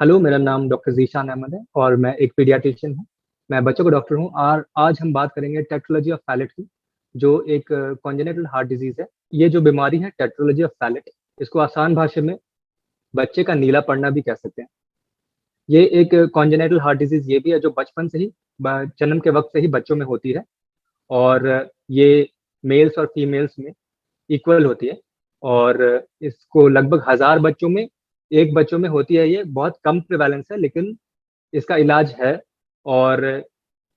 Hello, मेरा नाम doctor Zeeshan Ahmad है और मैं एक पीडियाट्रिशियन हूँ। मैं बच्चों का डॉक्टर हूँ और आज हम बात करेंगे टेट्रोलॉजी ऑफ फैलेट की, जो एक कॉन्जेनिटल हार्ट डिज़ीज़ है। ये जो बीमारी है टेट्रोलॉजी ऑफ फैलेट, इसको आसान भाषा में बच्चे का नीला पड़ना भी कह सकते हैं। ये एक कॉन्जेनिटल हार्ट डिज़ीज़ ये भी है जो बचपन से ही जन्म के वक़्त से ही बच्चों में होती है और ये मेल्स और फीमेल्स में इक्वल होती है और इसको लगभग 1000 बच्चों में 1 बच्चों में होती है। ये बहुत कम प्रेवैलेंस है लेकिन इसका इलाज है और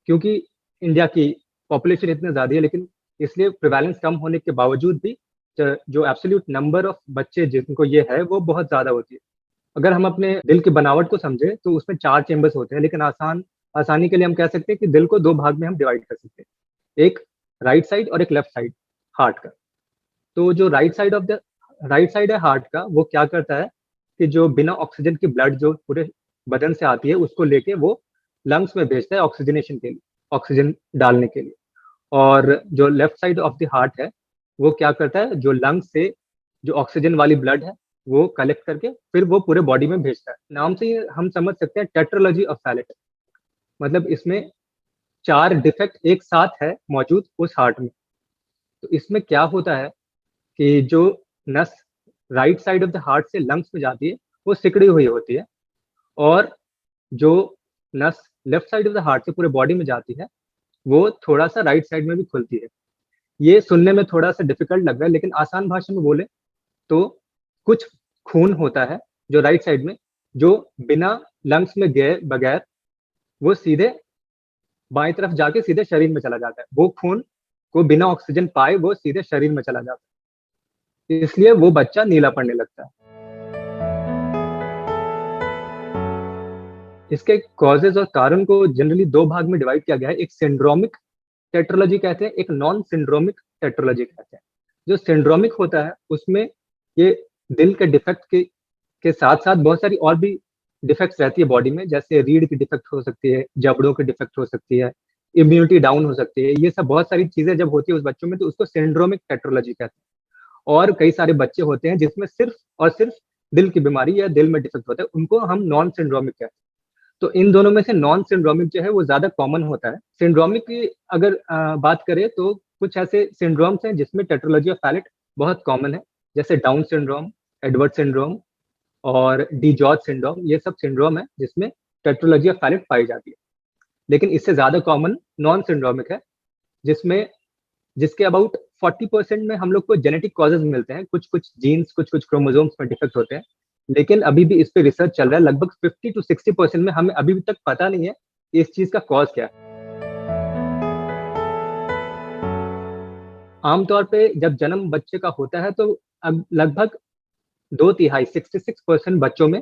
क्योंकि इंडिया की पॉपुलेशन इतनी ज़्यादा है लेकिन इसलिए प्रेवैलेंस कम होने के बावजूद भी जो एब्सोल्यूट नंबर ऑफ बच्चे जिनको ये है वो बहुत ज़्यादा होती है। अगर हम अपने दिल की बनावट को समझें तो उसमें 4 चेंबर्स होते हैं लेकिन आसानी के लिए हम कह सकते हैं कि दिल को 2 भाग में हम डिवाइड कर सकते हैं। एक राइट साइड और एक लेफ्ट साइड हार्ट का। तो जो राइट साइड है हार्ट का वो क्या करता है कि जो बिना ऑक्सीजन की ब्लड जो पूरे बदन से आती है उसको लेके वो लंग्स में भेजता है ऑक्सीजनेशन के लिए, ऑक्सीजन डालने के लिए। और जो left side of the heart है वो क्या करता है, जो लंग्स से जो ऑक्सीजन वाली ब्लड है वो कलेक्ट करके फिर वो पूरे बॉडी में भेजता है। नाम से ही हम समझ सकते हैं टेट्रोलॉजी ऑफ फैलेट, मतलब इसमें 4 डिफेक्ट एक साथ है मौजूद उस हार्ट में। तो इसमें क्या होता है कि जो नस right side of the heart से लंग्स में जाती है वो सिकुड़ी हुई होती है और जो नस left side of the heart से पूरे बॉडी में जाती है वो थोड़ा सा राइट साइड में भी खुलती है। ये सुनने में थोड़ा सा डिफिकल्ट लग रहा है लेकिन आसान भाषा में बोले तो कुछ खून होता है जो राइट साइड में, जो बिना लंग्स में गए बगैर वो सीधे बाएं तरफ जाके सीधे शरीर में चला जाता है। वो खून को बिना ऑक्सीजन पाए वो सीधे शरीर में चला जाता है, इसलिए वो बच्चा नीला पड़ने लगता है। इसके कॉजेज और कारण को जनरली 2 भाग में डिवाइड किया गया है। एक सिंड्रोमिक टेट्रोलॉजी कहते हैं, एक नॉन सिंड्रोमिक टेट्रोलॉजी कहते हैं। जो सिंड्रोमिक होता है उसमें ये दिल के डिफेक्ट के साथ-साथ बहुत सारी और भी डिफेक्ट्स रहती है बॉडी में, जैसे रीढ़ की डिफेक्ट हो सकती है, जबड़ों की डिफेक्ट हो सकती है, इम्यूनिटी डाउन हो सकती है। ये सब बहुत सारी चीज़ें जब होती है उस बच्चों में तो उसको सिंड्रोमिक टेट्रोलॉजी कहते हैं। और कई सारे बच्चे होते हैं जिसमें सिर्फ और सिर्फ दिल की बीमारी या दिल में डिफेक्ट होता है, उनको हम नॉन सिंड्रोमिक कहते हैं। तो इन दोनों में से नॉन सिंड्रोमिक जो है वो ज़्यादा कॉमन होता है। सिंड्रोमिक की अगर बात करें तो कुछ ऐसे सिंड्रोम्स हैं जिसमें टेट्रोलॉजी ऑफ फैलेट बहुत कॉमन है, जैसे डाउन सिंड्रोम, एडवर्ड सिंड्रोम और डी जॉर्ज सिंड्रोम। ये सब सिंड्रोम है जिसमें टेट्रोलॉजी ऑफ फैलेट पाई जाती है। लेकिन इससे ज़्यादा कॉमन नॉन सिंड्रोमिक है, जिसमें जिसके अबाउट 40% में हम लोग को जेनेटिक कॉजेज मिलते हैं, कुछ-कुछ जीन्स, कुछ-कुछ क्रोमोसोम्स में डिफेक्ट होते हैं। लेकिन अभी भी इस पे रिसर्च चल रहा है, लगभग 50 टू 60% में हमें अभी तक पता नहीं है कि इस चीज़ का कॉज़ क्या है। आमतौर पे जब जन्म बच्चे का होता है तो अब लगभग 2 तिहाई 66% बच्चों में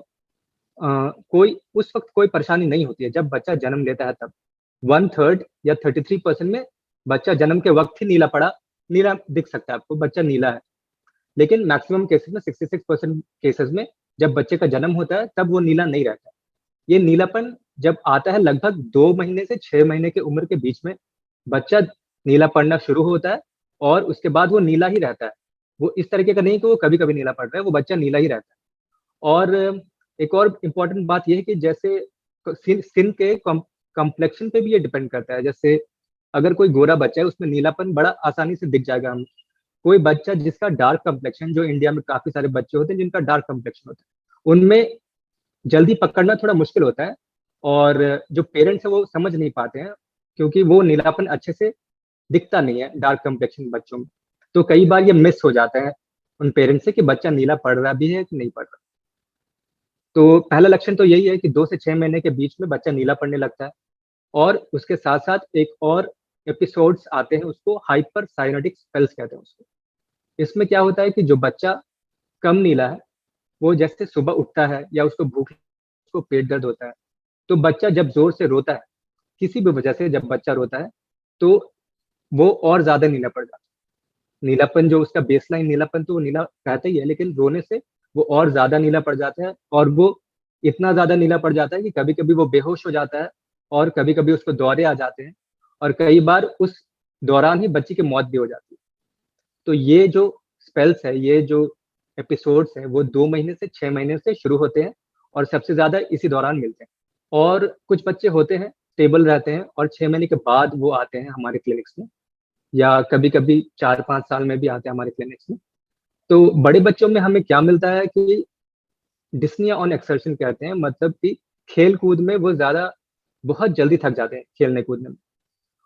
कोई उस वक़्त कोई परेशानी नहीं होती है, जब बच्चा जन्म लेता है तब। 1/3 या 33% में बच्चा जन्म के वक़्त ही नीला दिख सकता है आपको, बच्चा नीला है। लेकिन मैक्सिमम केसेज़ में 66% केसेज़ में जब बच्चे का जन्म होता है तब वो नीला नहीं रहता है। ये नीलापन जब आता है लगभग 2 महीने से 6 महीने की उम्र के बीच में, बच्चा नीला पड़ना शुरू होता है और उसके बाद वो नीला ही रहता है। वो इस तरीके का नहीं कि वो कभी-कभी नीला पड़ रहा है, वो बच्चा नीला ही रहता है। और एक और इम्पोर्टेंट बात ये है कि जैसे स्किन के कॉम्प्लेक्शन पे भी ये डिपेंड करता है। जैसे अगर कोई गोरा बच्चा है उसमें नीलापन बड़ा आसानी से दिख जाएगा हमें। कोई बच्चा जिसका डार्क कॉम्प्लेक्शन, जो इंडिया में काफ़ी सारे बच्चे होते हैं जिनका डार्क कॉम्प्लेक्शन होता है, उनमें जल्दी पकड़ना थोड़ा मुश्किल होता है और जो पेरेंट्स हैं वो समझ नहीं पाते हैं क्योंकि वो नीलापन अच्छे से दिखता नहीं है डार्क कॉम्प्लेक्शन बच्चों में। तो कई बार ये मिस हो जाता है उन पेरेंट्स से कि बच्चा नीला पड़ रहा भी है कि नहीं पड़ रहा। तो पहला लक्षण तो यही है कि 2 से 6 महीने के बीच में बच्चा नीला पड़ने लगता है और उसके साथ-साथ एक और एपिसोड्स आते हैं, उसको हाइपरसायनेटिक स्पेल्स कहते हैं उसको। इसमें क्या होता है कि जो बच्चा कम नीला है, वो जैसे सुबह उठता है या उसको भूख, उसको पेट दर्द होता है, तो बच्चा जब ज़ोर से रोता है, किसी भी वजह से जब बच्चा रोता है, तो वो और ज़्यादा नीला पड़ जाता है। नीलापन जो उसका बेसलाइन नीलापन तो वो नीला रहता ही है, लेकिन रोने से वो और ज़्यादा नीला पड़ जाता है और वो इतना ज़्यादा नीला पड़ जाता है कि कभी-कभी वो बेहोश हो जाता है और कभी-कभी उसको दौरे आ जाते हैं और कई बार उस दौरान ही बच्चे की मौत भी हो जाती है। तो ये जो स्पेल्स है, ये जो एपिसोड्स हैं, वो 2 महीने से 6 महीने से शुरू होते हैं और सबसे ज़्यादा इसी दौरान मिलते हैं। और कुछ बच्चे होते हैं, स्टेबल रहते हैं और 6 महीने के बाद वो आते हैं हमारे क्लिनिक्स में, या कभी-कभी 4-5 साल में भी आते हैं हमारे क्लिनिक्स में। तो बड़े बच्चों में हमें क्या मिलता है कि डिस्निया ऑन एक्सर्शन कहते हैं, मतलब कि खेल-कूद में वो ज़्यादा बहुत जल्दी थक जाते हैं खेलने-कूदने में,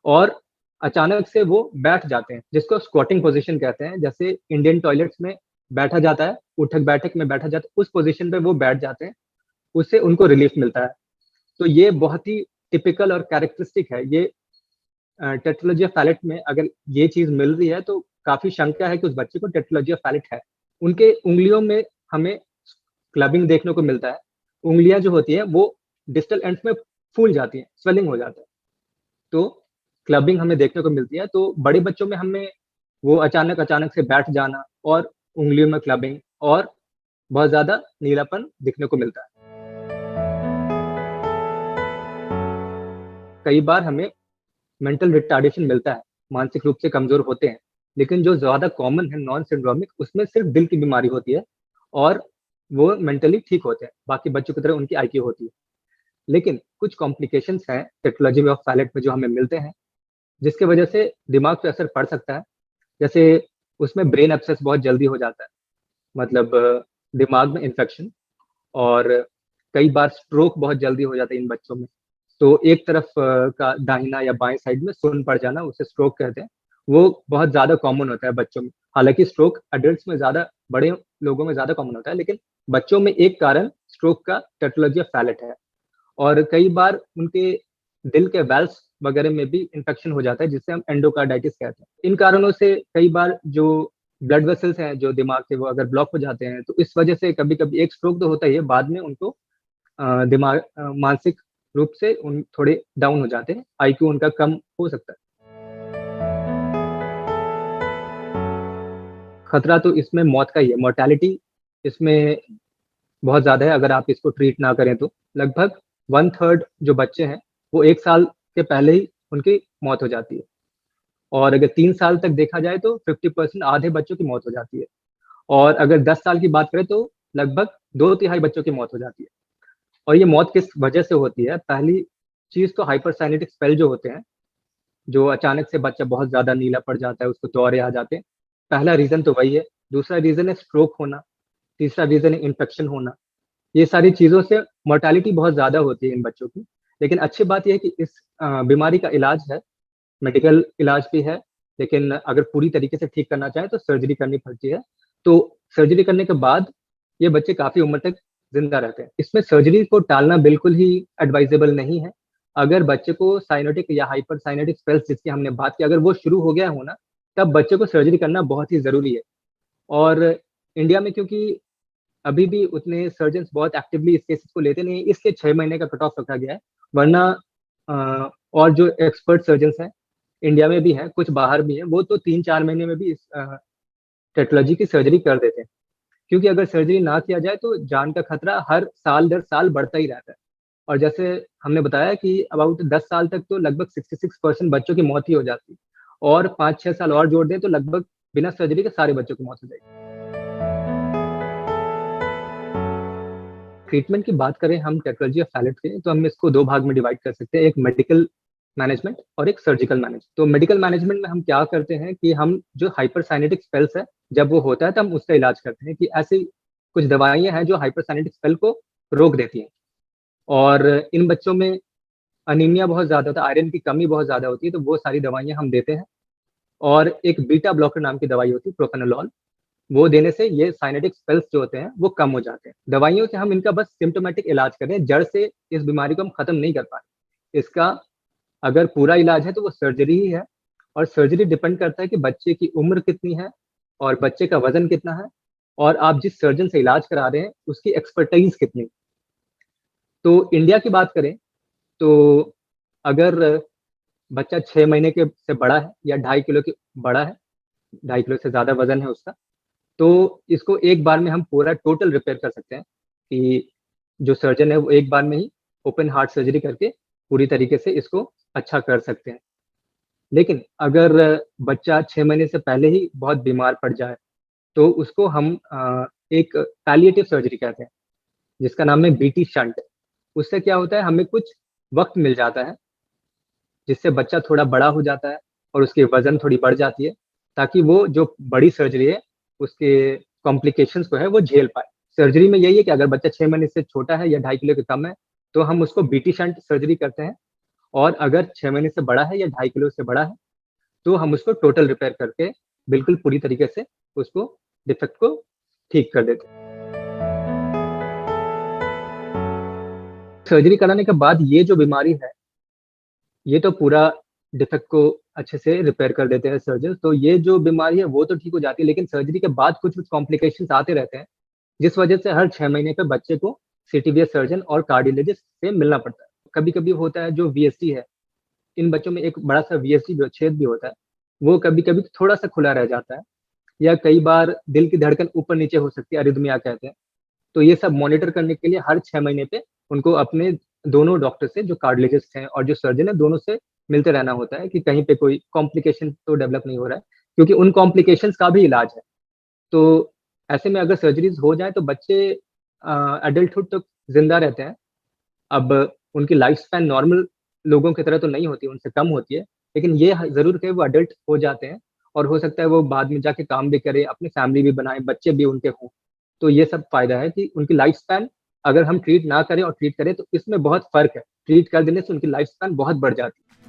और अचानक से वो बैठ जाते हैं, जिसको स्क्वाटिंग पोज़ीशन कहते हैं। जैसे इंडियन टॉयलेट्स में बैठा जाता है, उठक-बैठक में बैठा जाता है, उस पोज़ीशन पे वो बैठ जाते हैं, उससे उनको रिलीफ़ मिलता है। तो ये बहुत ही टिपिकल और कैरेक्टरिस्टिक है। ये टेट्रालॉजी ऑफ फैलेट में अगर ये चीज़ मिल रही है, तो काफ़ी शंका है कि उस बच्चे को टेट्रालॉजी ऑफ फैलेट है। उनके उँगलियों में हमें क्लबिंग देखने को मिलता है। उँगलियाँ जो होती हैं, वो डिस्टल एंड्स में फूल जाती हैं, स्वेलिंग हो जाता है। तो क्लबिंग हमें देखने को मिलती है। तो बड़े बच्चों में हमें वो अचानक-अचानक से बैठ जाना और उँगलियों में क्लबिंग और बहुत ज़्यादा नीलापन दिखने को मिलता है। कई बार हमें मेंटल रिटार्डेशन मिलता है, मानसिक रूप से कमज़ोर होते हैं। लेकिन जो ज़्यादा कॉमन है नॉन सिंड्रोमिक, उसमें सिर्फ़ दिल की बीमारी होती है और वो मेंटली ठीक होते हैं, बाकी बच्चों की तरह उनकी आईक्यू होती है। लेकिन कुछ कॉम्प्लिकेशंस हैं टेट्रालॉजी ऑफ फैलेट में जो हमें मिलते हैं, जिसकी वजह से दिमाग पे असर पड़ सकता है। जैसे उसमें ब्रेन एब्सेस बहुत जल्दी हो जाता है, मतलब दिमाग में इन्फेक्शन, और कई बार स्ट्रोक बहुत जल्दी हो जाता है इन बच्चों में। तो एक तरफ का दाहिना या बाएँ साइड में सुन्न पड़ जाना, उसे स्ट्रोक कहते हैं। वो बहुत ज़्यादा कॉमन होता है बच्चों में। हालाँकि स्ट्रोक एडल्ट्स में ज़्यादा, बड़े लोगों में ज़्यादा कॉमन होता है, लेकिन बच्चों में एक कारण स्ट्रोक का टेट्रालॉजी ऑफ फैलेट है। और कई बार उनके दिल के वाल्व्स वगैरह में भी इन्फेक्शन हो जाता है, जिसे हम एंडोकार्डाइटिस कहते हैं। इन कारणों से कई बार जो ब्लड वेसल्स हैं, जो दिमाग के, वो अगर ब्लॉक हो जाते हैं, तो इस वजह से कभी-कभी एक स्ट्रोक तो होता ही है, बाद में उनको मानसिक रूप से उन थोड़े डाउन हो जाते हैं, आईक्यू उनका कम हो सकता है। खतरा तो इसमें मौत का ही है, मोर्टेलिटी इसमें बहुत ज़्यादा है अगर आप इसको ट्रीट ना करें तो। लगभग 1/3 जो बच्चे हैं, वो 1 साल के पहले ही उनकी मौत हो जाती है, और अगर 3 साल तक देखा जाए तो 50% आधे बच्चों की मौत हो जाती है, और अगर 10 साल की बात करें तो लगभग 2 तिहाई बच्चों की मौत हो जाती है। और ये मौत किस वजह से होती है? पहली चीज़ तो हाइपरसाइनेटिक स्पेल जो होते हैं, जो अचानक से बच्चा बहुत ज़्यादा नीला पड़ जाता है, उसको दौरे आ जाते हैं। पहला रीज़न तो वही है। दूसरा रीज़न है स्ट्रोक होना, तीसरा रीज़न है इन्फेक्शन होना। ये सारी चीज़ों से मोर्टेलिटी बहुत ज़्यादा होती है इन बच्चों की। लेकिन अच्छी बात ये है कि इस बीमारी का इलाज है, मेडिकल इलाज भी है, लेकिन अगर पूरी तरीके से ठीक करना चाहें तो सर्जरी करनी पड़ती है। तो सर्जरी करने के बाद ये बच्चे काफ़ी उम्र तक ज़िंदा रहते हैं। इसमें सर्जरी को टालना बिल्कुल ही एडवाइज़ेबल नहीं है। अगर बच्चे को साइनोटिक या हाइपरसाइनेटिक स्पेल्स जिसकी हमने बात की, अगर वो शुरू हो गया हो ना, तब बच्चे को सर्जरी करना बहुत ही ज़रूरी है। और इंडिया में क्योंकि अभी भी उतने सर्जन्स बहुत एक्टिवली इस केसेस को लेते नहीं हैं, इसलिए 6 महीने का कट ऑफ रखा गया है। वरना और जो एक्सपर्ट सर्जन्स हैं, इंडिया में भी हैं, कुछ बाहर भी हैं, वो तो 3-4 महीने में भी इस टेट्रोलॉजी की सर्जरी कर देते हैं। क्योंकि अगर सर्जरी ना किया जाए तो जान का खतरा हर साल दर साल बढ़ता ही रहता है। और जैसे हमने बताया कि अबाउट 10 साल तक तो लगभग 66% बच्चों की मौत ही हो जाती है, और 5-6 साल और जोड़ दें तो लगभग बिना सर्जरी के सारे बच्चों की मौत हो जाएगी। ट्रीटमेंट की बात करें हम टेट्रालॉजी ऑफ फैलेट के, तो हम इसको 2 भाग में डिवाइड कर सकते हैं, एक मेडिकल मैनेजमेंट और एक सर्जिकल मैनेजमेंट। तो मेडिकल मैनेजमेंट में हम क्या करते हैं कि हम जो हाइपरसाइनेटिक स्पेल्स है, जब वो होता है तो हम उसका इलाज करते हैं, कि ऐसी कुछ दवाइयाँ हैं जो हाइपरसाइनेटिक स्पेल को रोक देती हैं। और इन बच्चों में अनीमिया बहुत ज़्यादा होता है, आयरन की कमी बहुत ज़्यादा होती है, तो वो सारी दवाइयाँ हम देते हैं। और एक बीटा ब्लॉकर नाम की दवाई होती है, प्रोप्रानोलॉल, वो देने से ये साइनेटिक स्पेल्स जो होते हैं, वो कम हो जाते हैं। दवाइयों से हम इनका बस सिम्प्टोमेटिक इलाज कर रहे हैं, जड़ से इस बीमारी को हम खत्म नहीं कर पा रहे। इसका अगर पूरा इलाज है तो वो सर्जरी ही है, और सर्जरी डिपेंड करता है कि बच्चे की उम्र कितनी है और बच्चे का वज़न कितना है, और आप जिस सर्जन से इलाज करा रहे हैं, उसकी एक्सपर्टाइज़ कितनी है। तो इंडिया की बात करें, तो अगर बच्चा 6 महीने के से बड़ा है या 2.5 किलो की बड़ा है, 2.5 किलो से ज़्यादा वज़न है उसका, तो इसको एक बार में हम पूरा टोटल रिपेयर कर सकते हैं, कि जो सर्जन है वो एक बार में ही ओपन हार्ट सर्जरी करके पूरी तरीके से इसको अच्छा कर सकते हैं। लेकिन अगर बच्चा 6 महीने से पहले ही बहुत बीमार पड़ जाए, तो उसको हम एक पैलिएटिव सर्जरी कहते हैं। जिसका नाम है बीटी शंट। उससे क्या होता है, हमें कुछ वक़्त मिल जाता है, जिससे बच्चा थोड़ा बड़ा हो जाता है और उसकी वज़न थोड़ी बढ़ जाती है, ताकि वो जो बड़ी सर्जरी है, उसके कॉम्प्लिकेशंस जो है वो झेल पाए। सर्जरी में यही है कि अगर बच्चा 6 महीने से छोटा है या 2.5 किलो के कम है, तो हम उसको बीटी शंट सर्जरी करते हैं, और अगर 6 महीने से बड़ा है या 2.5 किलो से बड़ा है, तो हम उसको टोटल रिपेयर करके बिल्कुल पूरी तरीके से उसको डिफेक्ट को ठीक कर देते हैं। सर्जरी कराने के बाद ये जो बीमारी है, ये तो पूरा डिफेक्ट को अच्छे से रिपेयर कर देते हैं सर्जन। तो ये जो बीमारी है वो तो ठीक हो जाती है, लेकिन सर्जरी के बाद कुछ-कुछ कॉम्प्लिकेशंस आते रहते हैं, जिस वजह से हर 6 महीने पे बच्चे को सीटीवीए सर्जन और कार्डियोलॉजिस्ट से मिलना पड़ता है। कभी-कभी होता है जो वीएसडी है, इन बच्चों में एक बड़ा-सा वीएसडी जो छेद भी होता है, वो कभी-कभी थोड़ा-सा खुला रह जाता है, या कई बार दिल की धड़कन ऊपर-नीचे हो सकती है, अरिथमिया कहते हैं। तो ये सब मॉनिटर करने के लिए हर 6 महीने पे उनको अपने दोनों डॉक्टर से, जो कार्डियोलॉजिस्ट हैं और जो सर्जन है, दोनों से मिलते रहना होता है कि कहीं पे कोई कॉम्प्लिकेशन तो डेवलप नहीं हो रहा है, क्योंकि उन कॉम्प्लिकेशंस का भी इलाज है। तो ऐसे में अगर सर्जरीज़ हो जाए तो बच्चे एडल्टहुड तक ज़िंदा रहते हैं। अब उनकी लाइफ स्पैन नॉर्मल लोगों की तरह तो नहीं होती है, उनसे कम होती है, लेकिन ये ह ज़रूर है वो एडल्ट हो जाते हैं, और हो सकता है वो बाद में जाके काम भी करें, अपनी फैमिली भी बनाएँ, बच्चे भी उनके हों। तो ये सब फ़ायदा है कि उनकी लाइफ स्पैन अगर हम ट्रीट ना करें और ट्रीट करें तो इसमें बहुत फ़र्क है। ट्रीट कर देने से उनकी लाइफ स्पैन बहुत बढ़ जाती है।